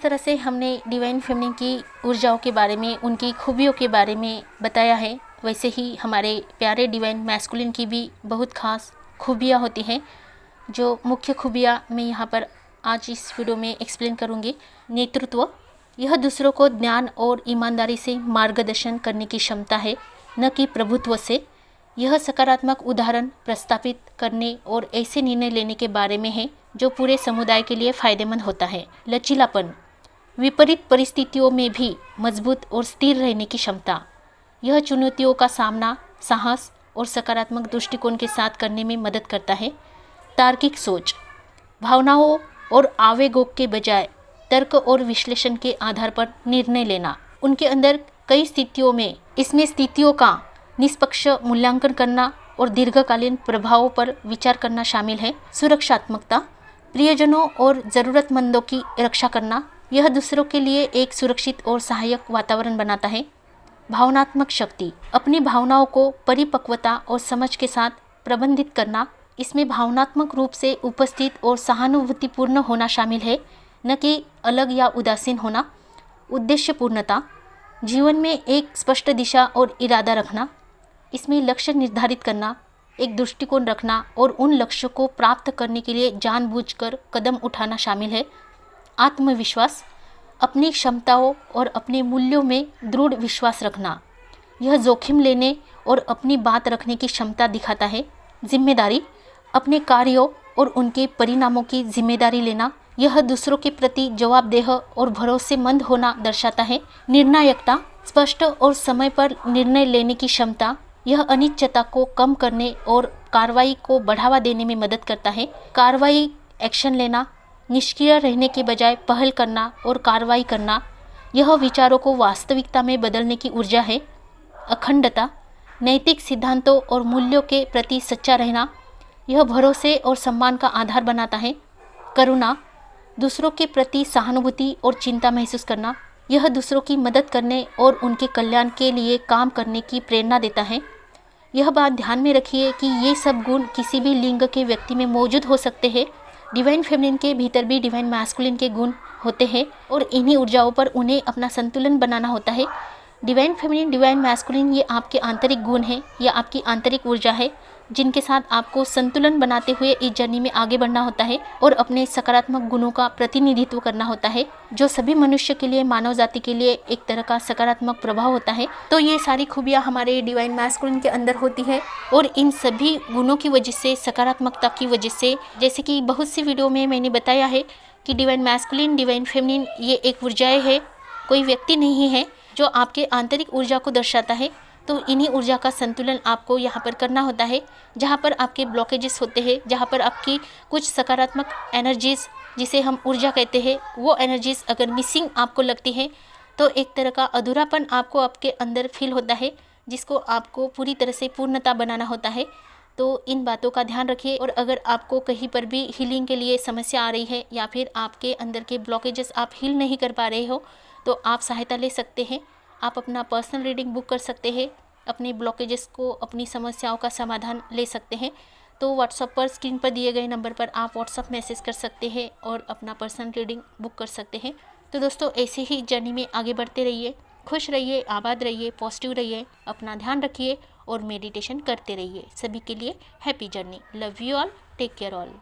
जिस तरह से हमने डिवाइन फेमिनिन की ऊर्जाओं के बारे में, उनकी खूबियों के बारे में बताया है, वैसे ही हमारे प्यारे डिवाइन मैस्कुलिन की भी बहुत खास खूबियाँ होती हैं। जो मुख्य खूबियाँ मैं यहाँ पर आज इस वीडियो में एक्सप्लेन करूँगी। नेतृत्व, यह दूसरों को ज्ञान और ईमानदारी से मार्गदर्शन करने की क्षमता है, न कि प्रभुत्व से। यह सकारात्मक उदाहरण प्रस्तावित करने और ऐसे निर्णय लेने के बारे में है जो पूरे समुदाय के लिए फायदेमंद होता है। लचीलापन, विपरीत परिस्थितियों में भी मजबूत और स्थिर रहने की क्षमता। यह चुनौतियों का सामना साहस और सकारात्मक दृष्टिकोण के साथ करने में मदद करता है। तार्किक सोच, भावनाओं और आवेगों के बजाय तर्क और विश्लेषण के आधार पर निर्णय लेना। उनके अंदर कई स्थितियों में इसमें स्थितियों का निष्पक्ष मूल्यांकन करना और दीर्घकालीन प्रभावों पर विचार करना शामिल है। सुरक्षात्मकता, प्रियजनों और ज़रूरतमंदों की रक्षा करना। यह दूसरों के लिए एक सुरक्षित और सहायक वातावरण बनाता है। भावनात्मक शक्ति, अपनी भावनाओं को परिपक्वता और समझ के साथ प्रबंधित करना। इसमें भावनात्मक रूप से उपस्थित और सहानुभूतिपूर्ण होना शामिल है, न कि अलग या उदासीन होना। उद्देश्यपूर्णता, जीवन में एक स्पष्ट दिशा और इरादा रखना। इसमें लक्ष्य निर्धारित करना, एक दृष्टिकोण रखना और उन लक्ष्यों को प्राप्त करने के लिए जानबूझकर कदम उठाना शामिल है। आत्मविश्वास, अपनी क्षमताओं और अपने मूल्यों में दृढ़ विश्वास रखना। यह जोखिम लेने और अपनी बात रखने की क्षमता दिखाता है। जिम्मेदारी, अपने कार्यों और उनके परिणामों की जिम्मेदारी लेना। यह दूसरों के प्रति जवाबदेह और भरोसेमंद होना दर्शाता है। निर्णायकता, स्पष्ट और समय पर निर्णय लेने की क्षमता। यह अनिश्चितता को कम करने और कार्रवाई को बढ़ावा देने में मदद करता है। कार्रवाई, एक्शन लेना, निष्क्रिय रहने के बजाय पहल करना और कार्रवाई करना। यह विचारों को वास्तविकता में बदलने की ऊर्जा है। अखंडता, नैतिक सिद्धांतों और मूल्यों के प्रति सच्चा रहना। यह भरोसे और सम्मान का आधार बनाता है। करुणा, दूसरों के प्रति सहानुभूति और चिंता महसूस करना। यह दूसरों की मदद करने और उनके कल्याण के लिए काम करने की प्रेरणा देता है। यह बात ध्यान में रखिए कि ये सब गुण किसी भी लिंग के व्यक्ति में मौजूद हो सकते हैं। डिवाइन फेमिनिन के भीतर भी डिवाइन मैस्कुलिन के गुण होते हैं और इन्हीं ऊर्जाओं पर उन्हें अपना संतुलन बनाना होता है। डिवाइन फेमिनिन, डिवाइन मैस्कुलिन, ये आपके आंतरिक गुण है या आपकी आंतरिक ऊर्जा है, जिनके साथ आपको संतुलन बनाते हुए इस जर्नी में आगे बढ़ना होता है और अपने सकारात्मक गुणों का प्रतिनिधित्व करना होता है, जो सभी मनुष्य के लिए, मानव जाति के लिए एक तरह का सकारात्मक प्रभाव होता है। तो ये सारी खूबियाँ हमारे डिवाइन मैस्कुलिन के अंदर होती है और इन सभी गुणों की वजह से, सकारात्मकता की वजह से, जैसे कि बहुत सी वीडियो में मैंने बताया है कि डिवाइन मैस्कुलिन, डिवाइन फेमिनिन ये एक ऊर्जाएँ है, कोई व्यक्ति नहीं है, जो आपके आंतरिक ऊर्जा को दर्शाता है। तो इन्हीं ऊर्जा का संतुलन आपको यहाँ पर करना होता है। जहाँ पर आपके ब्लॉकेजेस होते हैं, जहाँ पर आपकी कुछ सकारात्मक एनर्जीज़, जिसे हम ऊर्जा कहते हैं, वो एनर्जीज़ अगर मिसिंग आपको लगती है तो एक तरह का अधूरापन आपको आपके अंदर फील होता है, जिसको आपको पूरी तरह से पूर्णता बनाना होता है। तो इन बातों का ध्यान रखिए। और अगर आपको कहीं पर भी हीलिंग के लिए समस्या आ रही है या फिर आपके अंदर के ब्लॉकेजेस आप हील नहीं कर पा रहे हो, तो आप सहायता ले सकते हैं। आप अपना पर्सनल रीडिंग बुक कर सकते हैं, अपने ब्लॉकेजेस को, अपनी समस्याओं का समाधान ले सकते हैं। तो व्हाट्सएप पर, स्क्रीन पर दिए गए नंबर पर आप व्हाट्सएप मैसेज कर सकते हैं और अपना पर्सनल रीडिंग बुक कर सकते हैं। तो दोस्तों, ऐसे ही जर्नी में आगे बढ़ते रहिए, खुश रहिए, आबाद रहिए, पॉजिटिव रहिए, अपना ध्यान रखिए और मेडिटेशन करते रहिए। सभी के लिए happy journey. Love you all, take care all.